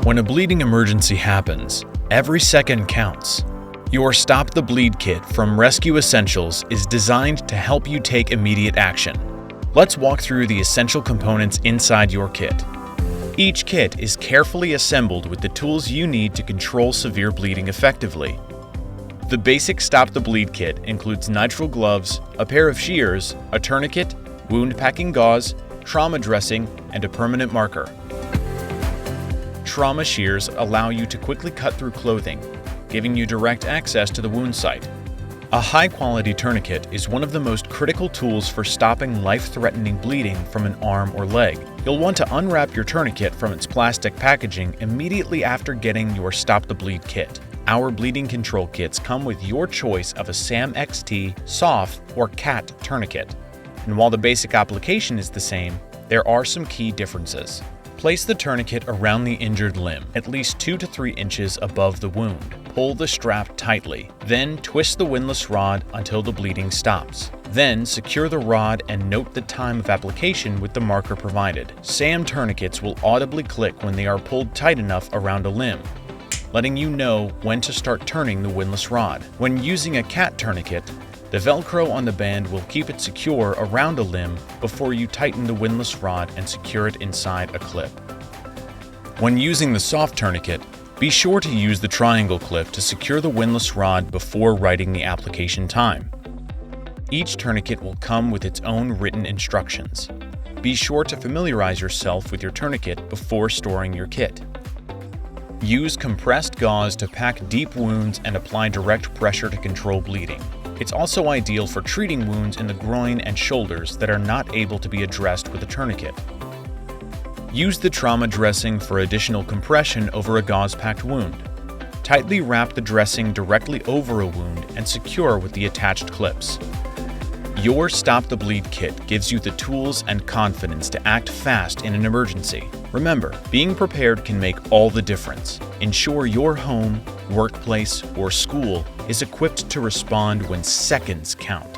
When a bleeding emergency happens, every second counts. Your Stop the Bleed kit from Rescue Essentials is designed to help you take immediate action. Let's walk through the essential components inside your kit. Each kit is carefully assembled with the tools you need to control severe bleeding effectively. The basic Stop the Bleed kit includes nitrile gloves, a pair of shears, a tourniquet, wound packing gauze, trauma dressing, and a permanent marker. Trauma shears allow you to quickly cut through clothing, giving you direct access to the wound site. A high-quality tourniquet is one of the most critical tools for stopping life-threatening bleeding from an arm or leg. You'll want to unwrap your tourniquet from its plastic packaging immediately after getting your Stop the Bleed kit. Our bleeding control kits come with your choice of a SAM XT, SOF, or CAT tourniquet. And while the basic application is the same, there are some key differences. Place the tourniquet around the injured limb, at least 2 to 3 inches above the wound. Pull the strap tightly, then twist the windlass rod until the bleeding stops. Then secure the rod and note the time of application with the marker provided. SAM tourniquets will audibly click when they are pulled tight enough around a limb, letting you know when to start turning the windlass rod. When using a CAT tourniquet, the Velcro on the band will keep it secure around a limb before you tighten the windlass rod and secure it inside a clip. When using the SOF tourniquet, be sure to use the triangle clip to secure the windlass rod before writing the application time. Each tourniquet will come with its own written instructions. Be sure to familiarize yourself with your tourniquet before storing your kit. Use compressed gauze to pack deep wounds and apply direct pressure to control bleeding. It's also ideal for treating wounds in the groin and shoulders that are not able to be addressed with a tourniquet. Use the trauma dressing for additional compression over a gauze-packed wound. Tightly wrap the dressing directly over a wound and secure with the attached clips. Your Stop the Bleed kit gives you the tools and confidence to act fast in an emergency. Remember, being prepared can make all the difference. Ensure your home, workplace, or school is equipped to respond when seconds count.